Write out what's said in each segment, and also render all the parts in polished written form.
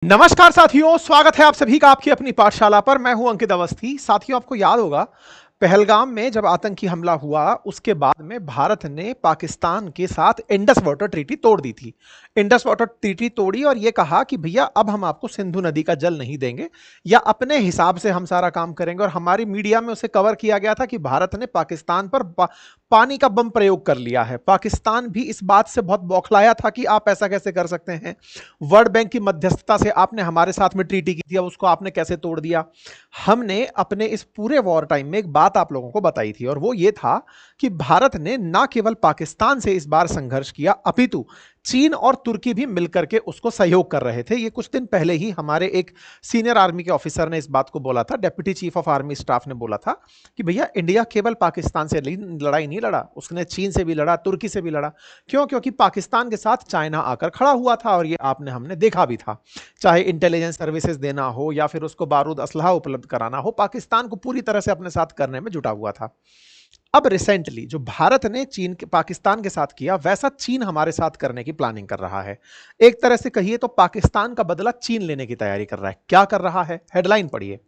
नमस्कार साथियों, स्वागत है आप सभी का आपकी अपनी पाठशाला पर। मैं हूं अंकित अवस्थी। साथियों, आपको याद होगा पहलगाम में जब आतंकी हमला हुआ उसके बाद में भारत ने पाकिस्तान के साथ इंडस वाटर ट्रीटी तोड़ दी थी। इंडस वाटर ट्रीटी तोड़ी और यह कहा कि भैया अब हम आपको सिंधु नदी का जल नहीं देंगे या अपने हिसाब से हम सारा काम करेंगे। और हमारी मीडिया में उसे कवर किया गया था कि भारत ने पाकिस्तान पर पानी का बम प्रयोग कर लिया है। पाकिस्तान भी इस बात से बहुत बौखलाया था कि आप ऐसा कैसे कर सकते हैं, वर्ल्ड बैंक की मध्यस्थता से आपने हमारे साथ में ट्रीटी की थी, अब उसको आपने कैसे तोड़ दिया। हमने अपने इस पूरे वॉर टाइम में एक बात आप लोगों को बताई थी और वो ये था कि भारत ने ना केवल पाकिस्तान से इस बार संघर्ष किया अपितु चीन और तुर्की भी मिलकर के उसको सहयोग कर रहे थे। ये कुछ दिन पहले ही हमारे एक सीनियर आर्मी के ऑफिसर ने इस बात को बोला था, deputy chief of army staff ने बोला था कि भैया इंडिया केवल पाकिस्तान से लड़ाई नहीं लड़ा, उसने चीन से भी लड़ा, तुर्की से भी लड़ा। क्यों? क्योंकि पाकिस्तान के साथ चाइना आकर खड़ा हुआ था और ये आपने हमने देखा भी था। चाहे इंटेलिजेंस सर्विसेज देना हो या फिर उसको बारूद असलहा उपलब्ध कराना हो, पाकिस्तान को पूरी तरह से अपने साथ करने में जुटा हुआ था। अब रिसेंटली जो भारत ने चीन के पाकिस्तान के साथ किया वैसा चीन हमारे साथ करने की प्लानिंग कर रहा है। एक तरह से कहिए तो पाकिस्तान का बदला चीन लेने की तैयारी कर रहा है। क्या कर रहा है? हेडलाइन पढ़िए।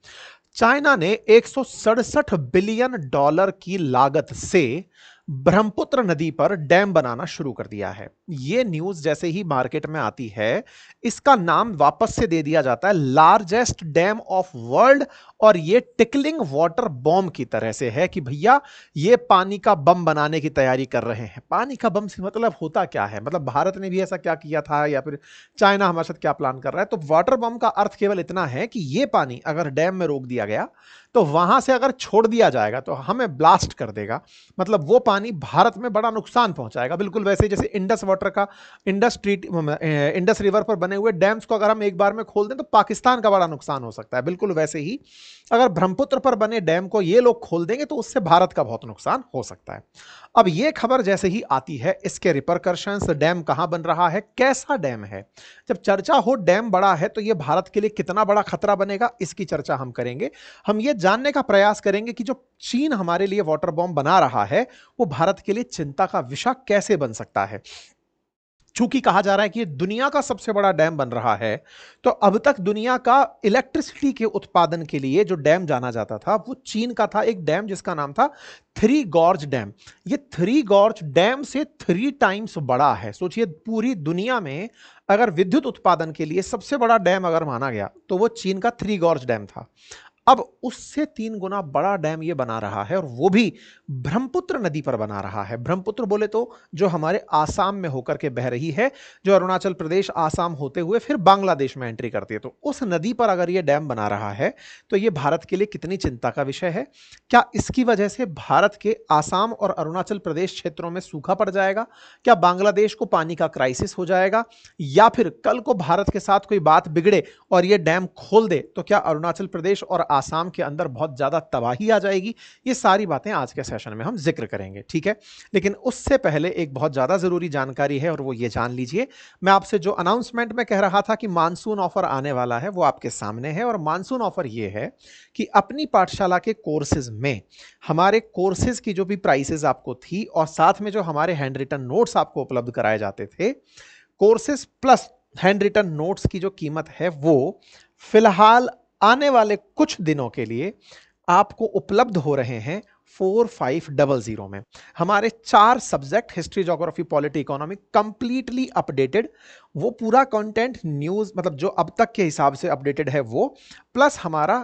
चाइना ने 167 बिलियन डॉलर की लागत से ब्रह्मपुत्र नदी पर डैम बनाना शुरू कर दिया है। यह न्यूज जैसे ही मार्केट में आती है, इसका नाम वापस से दे दिया जाता है लार्जेस्ट डैम ऑफ वर्ल्ड। और ये टिकलिंग वाटर बॉम्ब की तरह से है कि भैया ये पानी का बम बनाने की तैयारी कर रहे हैं। पानी का बम से मतलब होता क्या है? मतलब भारत ने भी ऐसा क्या किया था या फिर चाइना हमारे साथ क्या प्लान कर रहा है? तो वाटर बम का अर्थ केवल इतना है कि ये पानी अगर डैम में रोक दिया गया तो वहां से अगर छोड़ दिया जाएगा तो हमें ब्लास्ट कर देगा। मतलब वो पानी भारत में बड़ा नुकसान पहुंचाएगा। बिल्कुल वैसे जैसे इंडस वाटर का इंडस रिवर पर बने हुए डैम्स को अगर हम एक बार में खोल दें तो पाकिस्तान का बड़ा नुकसान हो सकता है। बिल्कुल वैसे ही अगर ब्रह्मपुत्र पर बने डैम को ये लोग खोल देंगे तो उससे भारत का बहुत नुकसान हो सकता है। अब ये खबर जैसे ही आती है, इसके रिपरकर्शंस, डैम कहां बन रहा है, कैसा डैम है। जब चर्चा हो डैम बड़ा है तो यह भारत के लिए कितना बड़ा खतरा बनेगा, इसकी चर्चा हम करेंगे। हम ये जानने का प्रयास करेंगे कि जो चीन हमारे लिए वाटर बॉम्ब बना रहा है वो भारत के लिए चिंता का विषय कैसे बन सकता है। चूंकि कहा जा रहा है कि ये दुनिया का सबसे बड़ा डैम बन रहा है, तो अब तक दुनिया का इलेक्ट्रिसिटी के उत्पादन के लिए जो डैम जाना जाता था वो चीन का था, एक डैम जिसका नाम था थ्री गॉर्ज डैम। ये थ्री गॉर्ज डैम से 3 टाइम्स बड़ा है। सोचिए, पूरी दुनिया में अगर विद्युत उत्पादन के लिए सबसे बड़ा डैम अगर माना गया तो वो चीन का थ्री गॉर्ज डैम था। अब उससे 3 गुना बड़ा डैम ये बना रहा है और वो भी ब्रह्मपुत्र नदी पर बना रहा है। ब्रह्मपुत्र बोले तो जो हमारे आसाम में होकर के बह रही है, जो अरुणाचल प्रदेश आसाम होते हुए फिर बांग्लादेश में एंट्री करती है। तो उस नदी पर अगर ये डैम बना रहा है तो ये भारत के लिए कितनी चिंता का विषय है। क्या इसकी वजह से भारत के आसाम और अरुणाचल प्रदेश क्षेत्रों में सूखा पड़ जाएगा? क्या बांग्लादेश को पानी का क्राइसिस हो जाएगा? या फिर कल को भारत के साथ कोई बात बिगड़े और ये डैम खोल दे तो क्या अरुणाचल प्रदेश और आसाम के अंदर बहुत ज्यादा तबाही आ जाएगी? ये सारी बातें आज के सेशन में हम जिक्र करेंगे, ठीक है। लेकिन उससे पहले एक बहुत ज्यादा जरूरी जानकारी है और वो ये जान लीजिए। मैं आपसे जो अनाउंसमेंट में कह रहा था कि मानसून ऑफर आने वाला है वो आपके सामने है। और मानसून ऑफर ये है कि अपनी पाठशाला के कोर्सेज में हमारे कोर्सेज की जो भी प्राइसेस आपको थी और साथ में जो हमारे हैंड रिटन नोट्स आपको उपलब्ध कराए जाते थे, courses plus handwritten notes की जो कीमत है वो फिलहाल आने वाले कुछ दिनों के लिए आपको उपलब्ध हो रहे हैं 4500 में। हमारे 4 subject history, geography, polity, economy completely updated. वो पूरा कंटेंट न्यूज मतलब जो अब तक के हिसाब से अपडेटेड है वो, प्लस हमारा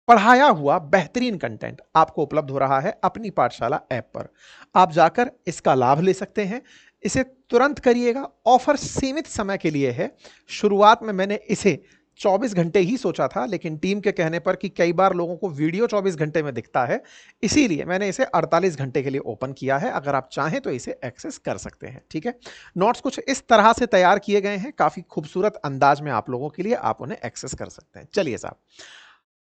पढ़ाया हुआ बेहतरीन कंटेंट आपको उपलब्ध हो रहा है अपनी पाठशाला ऐप पर। आप जाकर इसका लाभ ले सकते हैं। इसे तुरंत करिएगा। ऑफर सीमित समय के लिए है। शुरुआत में मैंने इसे 24 घंटे ही सोचा था, लेकिन टीम के कहने पर कि कई बार लोगों को वीडियो 24 घंटे में दिखता है, इसीलिए मैंने इसे 48 घंटे के लिए ओपन किया है। अगर आप चाहें तो इसे एक्सेस कर सकते हैं, ठीक है। नोट्स कुछ इस तरह से तैयार किए गए हैं, काफी खूबसूरत अंदाज में आप लोगों के लिए, आप उन्हें एक्सेस कर सकते हैं। चलिए साहब,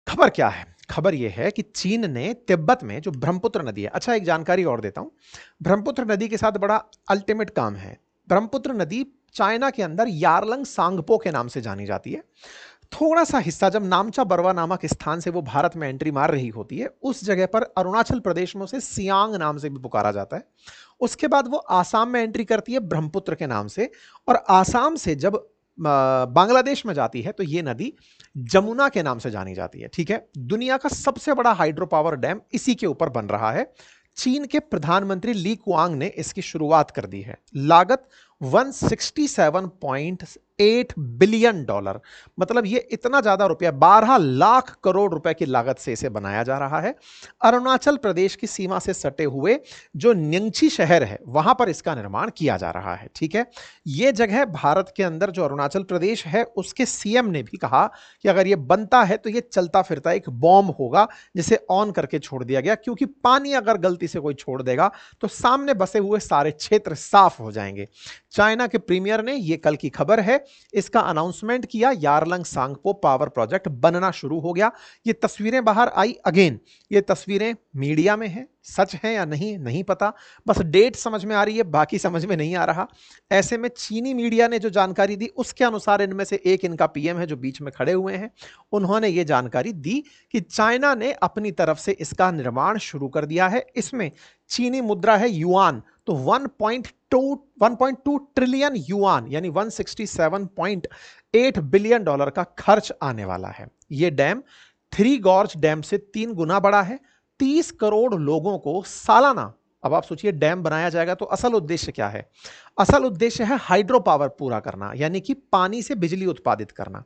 खबर क्या है? खबर यह है कि चीन ने तिब्बत में जो ब्रह्मपुत्र नदी है, अच्छा एक जानकारी और देता हूं, ब्रह्मपुत्र नदी के साथ बड़ा अल्टीमेट काम है। ब्रह्मपुत्र नदी चाइना के अंदर यारलंग सांगपो के नाम से जानी जाती है। थोड़ा सा हिस्सा जब नामचा बरवा नामक स्थान से वो भारत में एंट्री मार रही होती है, उस जगह पर अरुणाचल प्रदेश में उसे सियांग नाम से भी पुकारा जाता है। उसके बाद वो आसाम में एंट्री करती है ब्रह्मपुत्र के नाम से, और आसाम से जब बांग्लादेश में जाती है तो ये नदी जमुना के नाम से जानी जाती है। ठीक है, दुनिया का सबसे बड़ा हाइड्रो पावर डैम इसी के ऊपर बन रहा है। चीन के प्रधानमंत्री ली कुआंग ने इसकी शुरुआत कर दी है। लागत 167.8 बिलियन डॉलर, मतलब ये इतना ज्यादा रुपया, 12 लाख करोड़ रुपए की लागत से इसे बनाया जा रहा है। अरुणाचल प्रदेश की सीमा से सटे हुए जो न्यंगची शहर है वहां पर इसका निर्माण किया जा रहा है। ठीक है, ये जगह भारत के अंदर जो अरुणाचल प्रदेश है उसके सीएम ने भी कहा कि अगर ये बनता है तो ये चलता फिरता एक बॉम्ब होगा जिसे ऑन करके छोड़ दिया गया, क्योंकि पानी अगर गलती से कोई छोड़ देगा तो सामने बसे हुए सारे क्षेत्र साफ हो जाएंगे। चाइना के प्रीमियर ने, यह कल की खबर है, इसका अनाउंसमेंट किया। यारलंग सांगपो पावर प्रोजेक्ट बनना शुरू हो गया। ये तस्वीरें बाहर आई। अगेन ये तस्वीरें मीडिया में हैं, सच है या नहीं नहीं पता, बस डेट समझ में आ रही है, बाकी समझ में नहीं आ रहा। ऐसे में चीनी मीडिया ने जो जानकारी दी उसके अनुसार इनमें से एक इनका पीएम है जो बीच में खड़े हुए हैं, उन्होंने ये जानकारी दी कि चाइना ने अपनी तरफ से इसका निर्माण शुरू कर दिया है। इसमें चीनी मुद्रा है युआन, तो 1.2 ट्रिलियन युआन यानी 167.8 बिलियन डॉलर का खर्च आने वाला है। यह डैम थ्री गॉर्ज डैम से 3 गुना बड़ा है। 30 करोड़ लोगों को सालाना, अब आप सोचिए डैम बनाया जाएगा तो असल उद्देश्य क्या है? असल उद्देश्य है हाइड्रो पावर पूरा करना, यानी कि पानी से बिजली उत्पादित करना।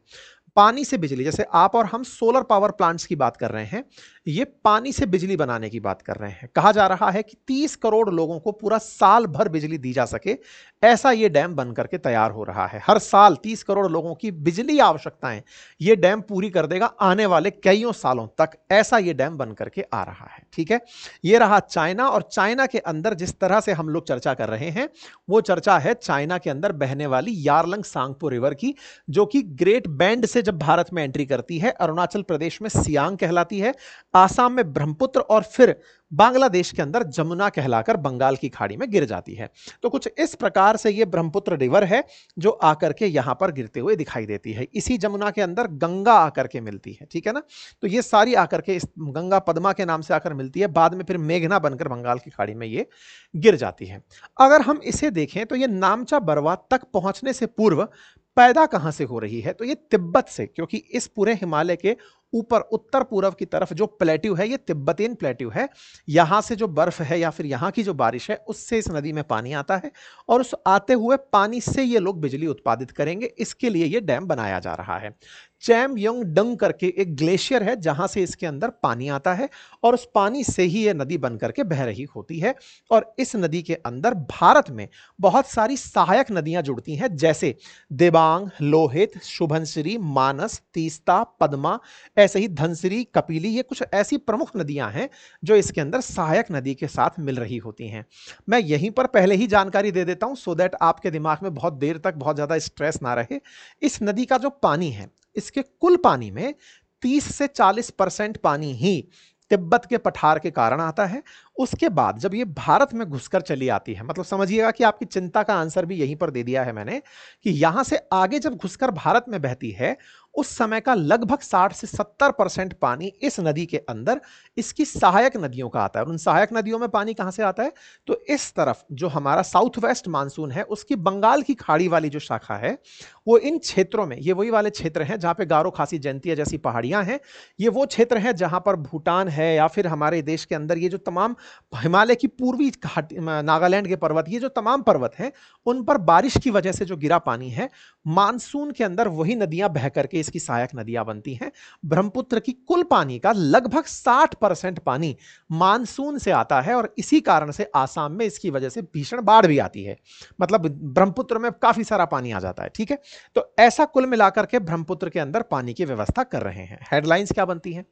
पानी से बिजली, जैसे आप और हम सोलर पावर प्लांट्स की बात कर रहे हैं, ये पानी से बिजली बनाने की बात कर रहे हैं। कहा जा रहा है कि 30 करोड़ लोगों को पूरा साल भर बिजली दी जा सके, ऐसा ये डैम बन करके तैयार हो रहा है। हर साल 30 करोड़ लोगों की बिजली आवश्यकताएं ये डैम पूरी कर देगा आने वाले कईयों सालों तक, ऐसा ये डैम बन करके आ रहा है। ठीक है, ये रहा चाइना। और चाइना के अंदर जिस तरह से हम लोग चर्चा कर रहे हैं वो चर्चा है चाइना के अंदर बहने वाली यारलंग सांगपो रिवर की, जो कि ग्रेट बैंड से जब भारत में एंट्री करती है, अरुणाचल प्रदेश में सियांग कहलाती है, आसाम में ब्रह्मपुत्र और फिर बांग्लादेश के अंदर जमुना कहलाकर बंगाल की खाड़ी में गिर जाती है। तो कुछ इस प्रकार से ये ब्रह्मपुत्र रिवर है जो आकर के यहां पर गिरते हुए दिखाई देती है। इसी जमुना के अंदर गंगा आकर के मिलती है। ठीक है ना, तो ये सारी आकर के इस गंगा पद्मा के नाम से आकर मिलती है, बाद में फिर मेघना बनकर बंगाल की खाड़ी में ये गिर जाती है। अगर हम इसे देखें तो ये नामचा बरवा तक पहुंचने से पूर्व पैदा कहां से हो रही है? तो ये तिब्बत से, क्योंकि इस पूरे हिमालय के ऊपर उत्तर पूर्व की तरफ जो प्लेट्यू है ये तिब्बतीन प्लेट्यू है। यहां से जो बर्फ है या फिर यहां की जो बारिश है उससे इस नदी में पानी आता है और उस आते हुए पानी से ये लोग बिजली उत्पादित करेंगे। इसके लिए ये डैम बनाया जा रहा है। चैम यंग डंग करके एक ग्लेशियर है जहां से इसके अंदर पानी आता है और उस पानी से ही ये नदी बन करके बह रही होती है। और इस नदी के अंदर भारत में बहुत सारी सहायक नदियां जुड़ती हैं, जैसे देबांग, लोहित, शुभनश्री, मानस, तीस्ता, पद्मा, ऐसे ही धनसिरी, कपिली। ये कुछ ऐसी प्रमुख नदियां हैं जो इसके अंदर सहायक नदी के साथ मिल रही होती हैं। मैं यहीं पर पहले ही जानकारी दे देता हूं सो दैट आपके दिमाग में बहुत देर तक बहुत ज्यादा स्ट्रेस ना रहे। इस नदी का जो पानी है, इसके कुल पानी में 30 से 40% पानी ही तिब्बत के पठार के कारण आता है। उसके बाद जब ये भारत में घुसकर चली आती है, मतलब समझिएगा कि आपकी चिंता का आंसर भी यहीं पर दे दिया है मैंने, कि यहां से आगे जब घुसकर भारत में बहती है उस समय का लगभग 60 से 70% पानी इस नदी के अंदर इसकी सहायक नदियों का आता है। और उन सहायक नदियों में पानी कहां से आता है? तो इस तरफ जो हमारा साउथ वेस्ट मानसून है उसकी बंगाल की खाड़ी वाली जो शाखा है वो इन क्षेत्रों में, ये वही वाले क्षेत्र हैं जहां पे गारो खासी जयंतिया जैसी पहाड़ियां हैं। ये वो क्षेत्र हैं जहां पर भूटान है या फिर हमारे देश के अंदर ये जो तमाम हिमालय की पूर्वी घाटी, नागालैंड के पर्वत, ये जो तमाम पर्वत हैं उन पर बारिश की वजह से जो गिरा पानी है मानसून के अंदर वही नदियां बह करके इसकी सहायक नदियां बनती हैं। ब्रह्मपुत्र की कुल पानी का लगभग 60% पानी मानसून से आता है और इसी कारण से आसाम में इसकी वजह से भीषण बाढ़ भी आती है। मतलब ब्रह्मपुत्र में काफी सारा पानी आ जाता है। ठीक है, तो ऐसा कुल मिलाकर के ब्रह्मपुत्र के अंदर पानी की व्यवस्था कर रहे हैं। हेडलाइंस क्या बनती हैं?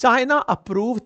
China approve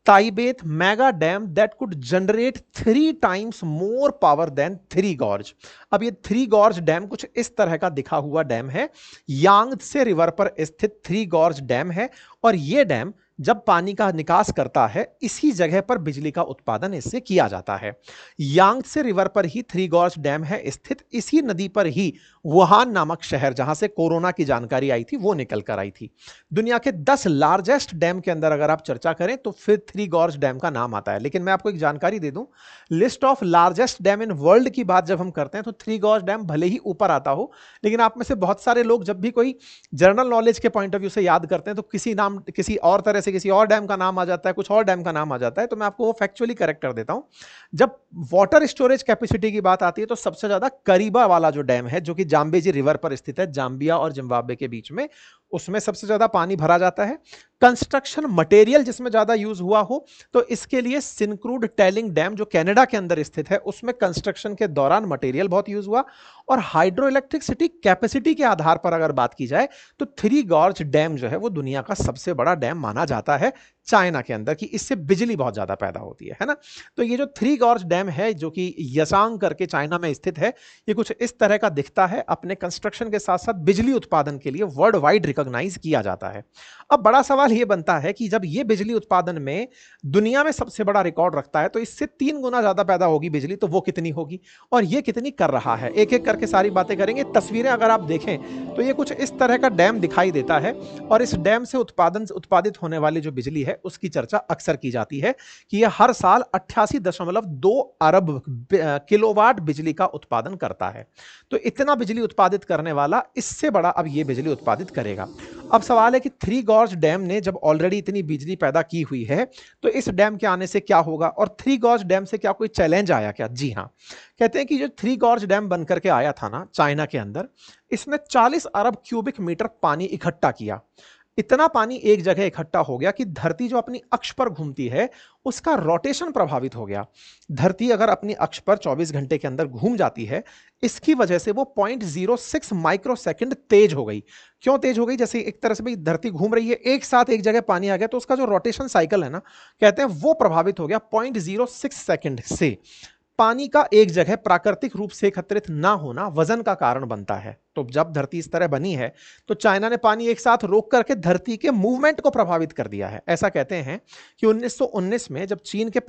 Tibet mega dam that could generate 3 times more power than three gorge. अब ये थ्री गॉर्ज डैम कुछ इस तरह का दिखा हुआ डैम है। यांगत्से रिवर पर स्थित थ्री गॉर्ज डैम है और ये डैम जब पानी का निकास करता है, इसी जगह पर बिजली का उत्पादन इससे किया जाता है। यांगत्से रिवर पर ही थ्री गॉर्ज डैम है स्थित। इसी नदी पर ही वुहान नामक शहर, जहां से कोरोना की जानकारी आई थी, वो निकल कर आई थी। दुनिया के 10 लार्जेस्ट डैम के अंदर अगर आप चर्चा करें तो फिर थ्री गॉर्ज डैम का नाम आता है। लेकिन मैं आपको एक जानकारी दे दूं, list of largest dam in world की बात जब हम करते हैं तो थ्री गॉर्ज डैम भले ही ऊपर आता हो, लेकिन आप में से बहुत सारे लोग जब भी कोई जनरल नॉलेज के पॉइंट ऑफ व्यू से याद करते हैं तो किसी और तरह से किसी और डैम का नाम आ जाता है, कुछ और डैम का नाम आ जाता है। तो मैं आपको वो फैक्चुअली करेक्ट कर देता हूं। जब वाटर स्टोरेज कैपेसिटी की बात आती है तो सबसे ज्यादा करीबा वाला जो डैम है, जो कि जाम्बेजी रिवर पर स्थित है, जाम्बिया और जिम्बाब्वे के बीच में, उसमें सबसे ज्यादा पानी भरा जाता है। कंस्ट्रक्शन मटेरियल जिसमें ज्यादा यूज हुआ हो तो इसके लिए सिनक्रूड टैलिंग डैम, जो कनाडा के अंदर स्थित है, उसमें कंस्ट्रक्शन के दौरान मटेरियल बहुत यूज हुआ। और हाइड्रो इलेक्ट्रिसिटी कैपेसिटी के आधार पर अगर बात की जाए तो थ्री गॉर्ज डैम जो है वो दुनिया का सबसे बड़ा डैम माना जाता है चाइना के अंदर, कि इससे बिजली बहुत ज्यादा पैदा होती है ना। तो ये जो थ्री गॉर्ज डैम है, जो कि यसांग करके चाइना में स्थित है, ये कुछ इस तरह का दिखता है। अपने कंस्ट्रक्शन के साथ साथ बिजली उत्पादन के लिए वर्ल्ड वाइड रिकॉग्नाइज किया जाता है। अब बड़ा सवाल ये बनता है कि जब ये बिजली उत्पादन में दुनिया में सबसे बड़ा रिकॉर्ड रखता है तो इससे 3 गुना ज्यादा पैदा होगी बिजली, तो वो कितनी होगी और ये कितनी कर रहा है। एक एक करके सारी बातें करेंगे। तस्वीरें अगर आप देखें तो ये कुछ इस तरह का डैम दिखाई देता है, और इस डैम से उत्पादित होने वाली जो बिजली है उसकी चर्चा अक्सर की जाती है कि यह हर साल 88.2 अरब किलोवाट बिजली का उत्पादन करता है। तो इतना बिजली उत्पादित करने वाला इससे बड़ा अब ये बिजली उत्पादित करेगा। अब सवाल है कि थ्री गॉर्ज डैम ने जब ऑलरेडी इतनी बिजली पैदा की हुई है तो इस डैम के आने से क्या होगा, और थ्री गॉर्ज डैम से क्या कोई चैलेंज आया क्या? जी हां, कहते हैं कि जो थ्री गॉर्ज डैम बनकर के आया था ना चाइना के अंदर, इसने 40 अरब क्यूबिक मीटर पानी इकट्ठा किया। इतना पानी एक जगह इकट्ठा हो गया कि धरती जो अपनी अक्ष पर घूमती है उसका रोटेशन प्रभावित हो गया। धरती अगर अपनी अक्ष पर 24 घंटे के अंदर घूम जाती है, इसकी वजह से वो 0.06 माइक्रो सेकंड तेज हो गई। क्यों तेज हो गई? जैसे एक तरह से भाई धरती घूम रही है, एक साथ एक जगह पानी आ गया तो उसका जो रोटेशन साइकिल है ना, कहते हैं वो प्रभावित हो गया 0.06 सेकंड से। पानी का एक जगह प्राकृतिक रूप से एकत्रित ना होना वजन का कारण बनता है। तो जब धरती इस तरह बनी है तो चाइना ने पानी एक साथ रोक करके धरती के मूवमेंट को प्रभावित कर दिया है। ऐसा कहते हैं कि 1919 में जब चीन के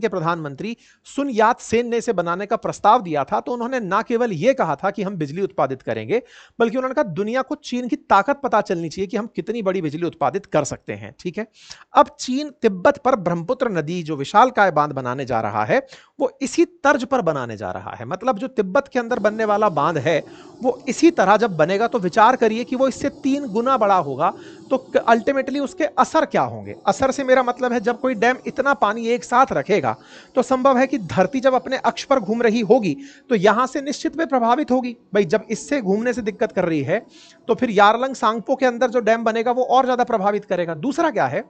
प्रधानमंत्री सुन यात सेन ने इसे बनाने का प्रस्ताव दिया था तो उन्होंने ना केवल यह कहा था कि हम बिजली उत्पादित करेंगे, बल्कि उन्होंने कहा दुनिया को चीन की ताकत पता चलनी चाहिए कि हम कितनी बड़ी बिजली उत्पादित कर सकते हैं। ठीक है, अब चीन तिब्बत पर ब्रह्मपुत्र नदी जो विशालकाय बांध बनाने जा रहा है वो इसी तर्ज पर बनाने जा रहा है। मतलब जो तिब्बत के अंदर बनने वाला बांध है वो इसी तरह जब बनेगा तो विचार करिए कि वो इससे 3 गुना बड़ा होगा। तो अल्टीमेटली उसके असर क्या होंगे? असर से मेरा मतलब है जब कोई डैम इतना पानी एक साथ रखेगा तो संभव है कि धरती जब अपने अक्ष पर घूम रही होगी तो यहां से निश्चित में प्रभावित होगी। भाई जब इससे घूमने से दिक्कत कर रही है तो फिर यारलंग सांगपो के अंदर जो डैम बनेगा वो और ज्यादा प्रभावित करेगा। दूसरा क्या है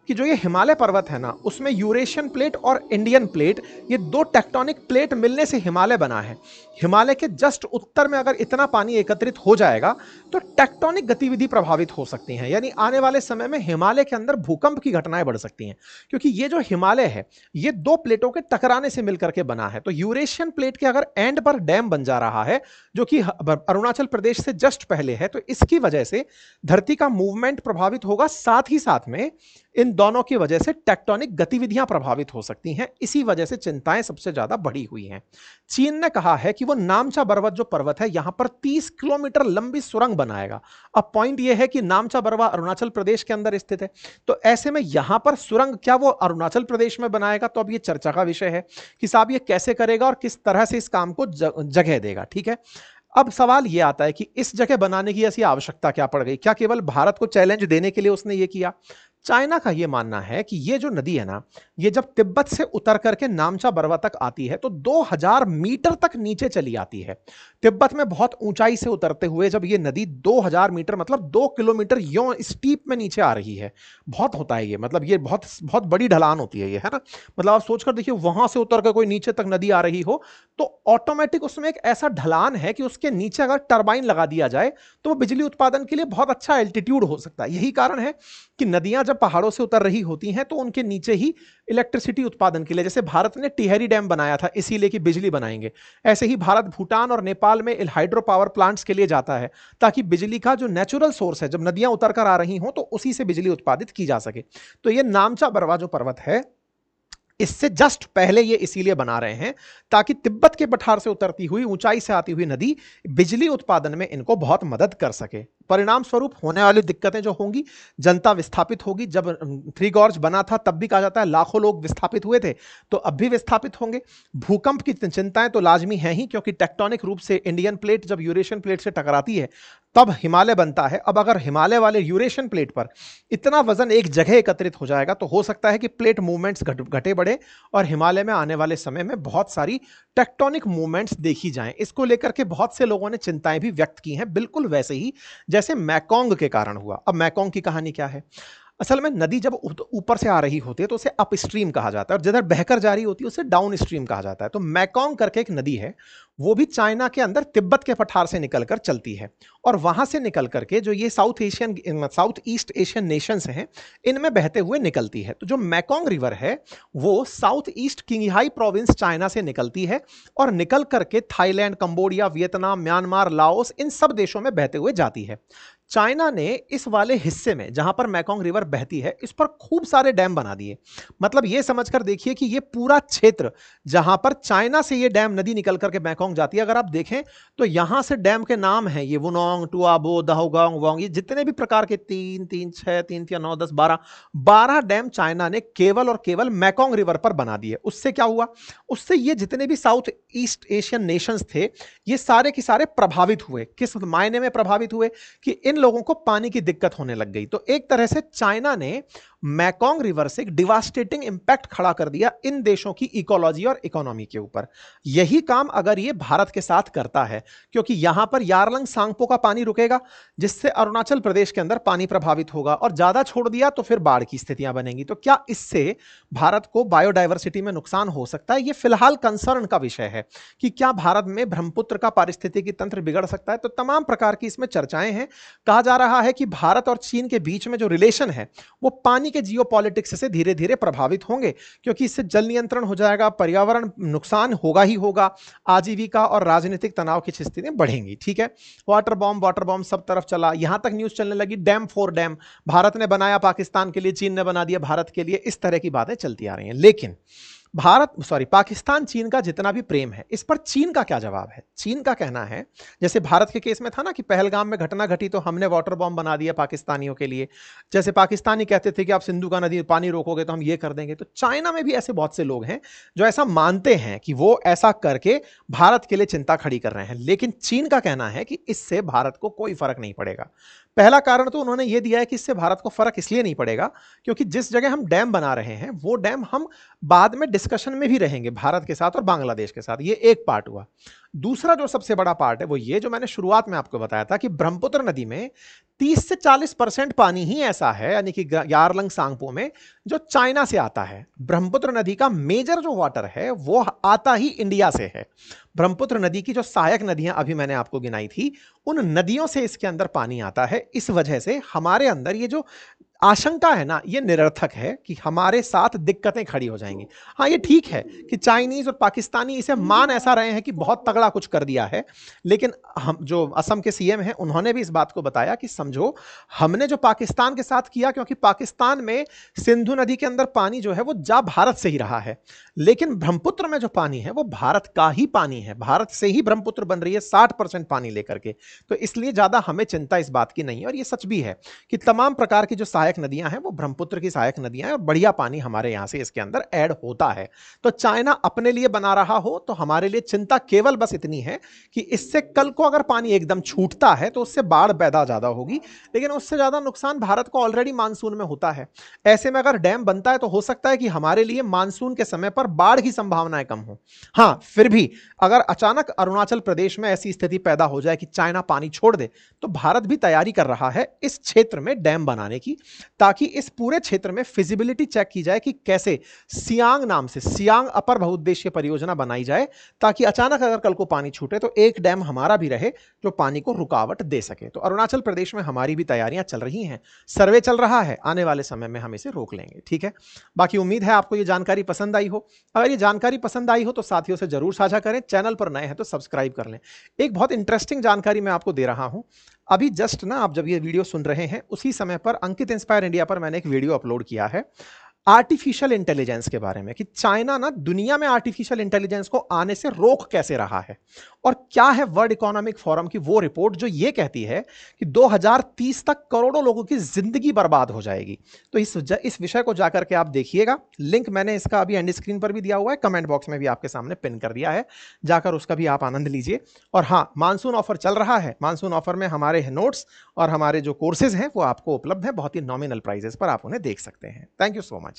कि जो ये हिमालय पर्वत है ना, उसमें यूरेशियन प्लेट और इंडियन प्लेट, ये दो टेक्टोनिक प्लेट मिलने से हिमालय बना है। हिमालय के जस्ट उत्तर में अगर इतना पानी एकत्रित हो जाएगा तो टेक्टोनिक गतिविधि प्रभावित हो सकती हैं, यानी आने वाले समय में हिमालय के अंदर भूकंप की घटनाएं बढ़ सकती हैं। क्योंकि ये जो हिमालय है ये दो प्लेटों के टकराने से मिलकर के बना है। तो यूरेशियन प्लेट के अगर एंड पर डैम बन जा रहा है जो कि अरुणाचल प्रदेश से जस्ट पहले है, तो इसकी वजह से धरती का मूवमेंट प्रभावित होगा, साथ ही साथ में इन दोनों की वजह से टेक्टोनिक गतिविधियां प्रभावित हो सकती हैं। इसी वजह से चिंताएं सबसे ज्यादा बढ़ी हुई हैं। चीन ने कहा है कि वो नामचा पर्वत जो पर्वत है यहां पर 30 किलोमीटर लंबी सुरंग बनाएगा। अब पॉइंट यह है कि नामचा पर्वत अरुणाचल प्रदेश के अंदर स्थित है, तो ऐसे में यहां पर सुरंग क्या वो अरुणाचल प्रदेश में बनाएगा? तो अब ये चर्चा का विषय है कि साहब ये कैसे करेगा और किस तरह से इस काम को जगह देगा। ठीक है, अब सवाल यह आता है कि इस जगह बनाने की ऐसी आवश्यकता क्या पड़ गई? क्या केवल भारत को चैलेंज देने के लिए उसने ये किया? चाइना का यह मानना है कि ये जो नदी है ना, ये जब तिब्बत से उतर करके नामचा बरवा तक आती है तो 2000 मीटर तक नीचे चली आती है। तिब्बत में बहुत ऊंचाई से उतरते हुए जब ये नदी 2000 मीटर मतलब 2 किलोमीटर यों स्टीप में नीचे आ रही है, बहुत होता है ये, मतलब ये बहुत बहुत बड़ी ढलान होती है ये, है ना। मतलब आप सोचकर देखिए वहां से उतर कर कोई नीचे तक नदी आ रही हो तो ऑटोमेटिक उसमें एक ऐसा ढलान है कि उसके नीचे अगर टरबाइन लगा दिया जाए तो वो बिजली उत्पादन के लिए बहुत अच्छा एल्टीट्यूड हो सकता है। यही कारण है कि नदियां जब पहाड़ों से उतर रही होती हैं तो उनके नीचे ही इलेक्ट्रिसिटी उत्पादन के लिए, जैसे भारत ने टिहरी डैम बनाया था इसीलिए कि बिजली बनाएंगे, ऐसे ही भारत भूटान और नेपाल में हाइड्रो पावर प्लांट्स के लिए जाता है ताकि बिजली का जो नेचुरल सोर्स है, जब नदियां उतर कर आ रही हों तो उसी से बिजली उत्पादित की जा सके। तो ये नामचा बरवा जो पर्वत है, इससे जस्ट पहले ये इसीलिए बना रहे हैं ताकि तिब्बत के पठार से उतरती हुई, ऊंचाई से आती हुई नदी बिजली उत्पादन में इनको बहुत मदद कर सके। परिणाम स्वरूप होने वाली दिक्कतें जो होंगी, जनता विस्थापित होगी। जब थ्री गॉर्ज बना था तब भी कहा जाता है लाखों लोग विस्थापित हुए थे, तो अब भी विस्थापित होंगे। भूकंप की चिंताएं तो लाजमी हैं ही, क्योंकि टेक्टोनिक रूप से इंडियन प्लेट जब यूरेशियन प्लेट से टकराती है तब हिमालय बनता है। अब अगर हिमालय वाले यूरेशियन प्लेट पर इतना वजन एक जगह एकत्रित हो जाएगा तो हो सकता है कि प्लेट मूवमेंट्स घटे बढ़े और हिमालय में आने वाले समय में बहुत सारी टेक्टोनिक मूवमेंट्स देखी जाएं। इसको लेकर के बहुत से लोगों ने चिंताएं भी व्यक्त की हैं, बिल्कुल वैसे ही जैसे मैकोंग के कारण हुआ। अब मैकोंग की कहानी क्या है? असल में नदी जब ऊपर से आ रही होती है तो उसे अपस्ट्रीम कहा जाता है और जिधर बहकर जा रही होती है उसे डाउन स्ट्रीम कहा जाता है। तो मैकोंग करके एक नदी है, वो भी चाइना के अंदर तिब्बत के पठार से निकलकर चलती है और वहां से निकल करके जो ये साउथ ईस्ट एशियन नेशंस हैं इनमें बहते हुए निकलती है। तो जो मैकोंग रिवर है वो south east Qinghai province China से निकलती है और निकल करके Thailand, Cambodia, Vietnam, Myanmar, Laos, इन सब देशों में बहते हुए जाती है। चाइना ने इस वाले हिस्से में जहां पर मैकोंग रिवर बहती है इस पर खूब सारे डैम बना दिए। मतलब ये समझकर देखिए कि ये पूरा क्षेत्र जहां पर चाइना से ये डैम नदी निकल करके मैकोंग जाती है, अगर आप देखें तो यहां से डैम के नाम हैं, ये वुनोंग, टुआबो, दाहोगांग, वोंग, ये जितने भी प्रकार के 3, 3, 6, 3, 9, 10, 12 डैम चाइना ने केवल और केवल मैकोंग रिवर पर बना दिए। उससे क्या हुआ? उससे ये जितने भी साउथ ईस्ट एशियन नेशंस थे ये सारे के सारे प्रभावित हुए। किस मायने में प्रभावित हुए? कि इन लोगों को पानी की दिक्कत होने लग गई। तो एक तरह से चाइना ने मैकोंग रिवर से एक डिवास्टेटिंग इंपैक्ट खड़ा कर दिया इन देशों की इकोलॉजी और इकोनॉमी के ऊपर। यही काम अगर ये भारत के साथ करता है, क्योंकि यहां पर यारलंग सांगपो का पानी रुकेगा जिससे अरुणाचल प्रदेश के अंदर पानी प्रभावित होगा और ज्यादा छोड़ दिया तो फिर बाढ़ की स्थितियां बनेंगी। तो क्या इससे भारत को बायोडायवर्सिटी में नुकसान हो सकता है? यह फिलहाल कंसर्न का विषय है कि क्या भारत में ब्रह्मपुत्र का पारिस्थितिकी तंत्र बिगड़ सकता है। तो तमाम प्रकार की इसमें चर्चाएं हैं। कहा जा रहा है कि भारत और चीन के बीच में जो रिलेशन है वो पानी के जियोपॉलिटिक्स से धीरे धीरे प्रभावित होंगे, क्योंकि इससे जल नियंत्रण हो जाएगा, पर्यावरण नुकसान होगा ही होगा, आजीविका और राजनीतिक तनाव की स्थितियां बढ़ेंगी। ठीक है, वाटर बॉम्ब सब तरफ चला। यहां तक न्यूज चलने लगी डैम फॉर डैम, भारत ने बनाया पाकिस्तान के लिए, चीन ने बना दिया भारत के लिए। इस तरह की बातें चलती आ रही हैं। लेकिन पाकिस्तान चीन का जितना भी प्रेम है, इस पर चीन का क्या जवाब है? चीन का कहना है, जैसे भारत के केस में था ना कि पहलगाम में घटना घटी तो हमने वाटर बॉम्ब बना दिया पाकिस्तानियों के लिए, जैसे पाकिस्तानी कहते थे कि आप सिंधु का नदी पानी रोकोगे तो हम ये कर देंगे। तो चाइना में भी ऐसे बहुत से लोग हैं जो ऐसा मानते हैं कि वो ऐसा करके भारत के लिए चिंता खड़ी कर रहे हैं। लेकिन चीन का कहना है कि इससे भारत को कोई फर्क नहीं पड़ेगा। पहला कारण तो उन्होंने ये दिया है कि इससे भारत को फर्क इसलिए नहीं पड़ेगा क्योंकि जिस जगह हम डैम बना रहे हैं वो डैम हम बाद में डिस्कशन में भी रहेंगे भारत के साथ और बांग्लादेश के साथ। ये एक पार्ट हुआ। दूसरा जो सबसे बड़ा पार्ट है वो ये जो मैंने शुरुआत में आपको बताया था कि ब्रह्मपुत्र नदी में 30 से 40% पानी ही ऐसा है, यानी कि यारलंग सांगपो में, जो चाइना से आता है। ब्रह्मपुत्र नदी का मेजर जो वाटर है वो आता ही इंडिया से है। ब्रह्मपुत्र नदी की जो सहायक नदियां अभी मैंने आपको गिनाई थी उन नदियों से इसके अंदर पानी आता है। इस वजह से हमारे अंदर ये जो आशंका है ना, ये निरर्थक है कि हमारे साथ दिक्कतें खड़ी हो जाएंगी। हाँ, ये ठीक है कि चाइनीज और पाकिस्तानी इसे मान ऐसा रहे हैं कि बहुत तगड़ा कुछ कर दिया है, लेकिन हम जो असम के सीएम हैं उन्होंने भी इस बात को बताया कि समझो हमने जो पाकिस्तान के साथ किया, क्योंकि पाकिस्तान में सिंधु नदी के अंदर पानी जो है वो जा भारत से ही रहा है, लेकिन ब्रह्मपुत्र में जो पानी है वो भारत का ही पानी है। भारत से ही ब्रह्मपुत्र बन रही है 60% पानी लेकर के। तो इसलिए ज्यादा हमें चिंता इस बात की नहीं है। और ये सच भी है कि तमाम प्रकार की जो सहायक नदियां हैं वो ब्रह्मपुत्र की सहायक नदियां हैं और बढ़िया पानी हमारे यहां से इसके अंदर ऐड होता है। तो चाइना अपने लिए बना रहा हो तो हमारे लिए चिंता केवल बस इतनी है कि इससे कल को अगर पानी एकदम छूटता है तो उससे बाढ़ पैदा ज्यादा होगी, लेकिन उससे ज्यादा नुकसान भारत को ऑलरेडी मानसून में होता है। ऐसे में अगर डैम बनता है तो हो सकता है कि हमारे लिए मानसून के समय पर बाढ़ की संभावनाएं कम हो। हाँ, फिर भी अगर अचानक अरुणाचल प्रदेश में ऐसी स्थिति पैदा हो जाए कि चाइना पानी छोड़ दे तो भारत भी तैयारी कर रहा है इस क्षेत्र में डैम बनाने की। ताकि इस पूरे क्षेत्र में फिजिबिलिटी चेक की जाए कि कैसे सियांग नाम से सियांग अपर बहुउद्देशीय परियोजना बनाई जाए, ताकि अचानक अगर कल को पानी छूटे तो एक डैम हमारा भी रहे जो पानी को रुकावट दे सके। तो अरुणाचल प्रदेश में हमारी भी तैयारियां चल रही हैं, सर्वे चल रहा है, आने वाले समय में हम इसे रोक लेंगे। ठीक है, बाकी उम्मीद है आपको ये जानकारी पसंद आई हो। अगर ये जानकारी पसंद आई हो तो साथियों से जरूर साझा करें, चैनल पर नए हैं तो सब्सक्राइब कर लें। एक बहुत इंटरेस्टिंग जानकारी मैं आपको दे रहा हूं। अभी जस्ट ना आप जब ये वीडियो सुन रहे हैं उसी समय पर अंकित इंस्पायर इंडिया पर मैंने एक वीडियो अपलोड किया है आर्टिफिशियल इंटेलिजेंस के बारे में, कि चाइना ना दुनिया में आर्टिफिशियल इंटेलिजेंस को आने से रोक कैसे रहा है, और क्या है वर्ल्ड इकोनॉमिक फोरम की वो रिपोर्ट जो ये कहती है कि 2030 तक करोड़ों लोगों की जिंदगी बर्बाद हो जाएगी। तो इस विषय को जाकर के आप देखिएगा। लिंक मैंने इसका अभी एंड स्क्रीन पर भी दिया हुआ है, कमेंट बॉक्स में भी आपके सामने पिन कर दिया है, जाकर उसका भी आप आनंद लीजिए। और हाँ, मानसून ऑफर चल रहा है। मानसून ऑफर में हमारे नोट्स और हमारे जो कोर्सेज हैं वो आपको उपलब्ध हैं बहुत ही नॉमिनल प्राइजेस पर, आप उन्हें देख सकते हैं। Thank you so much.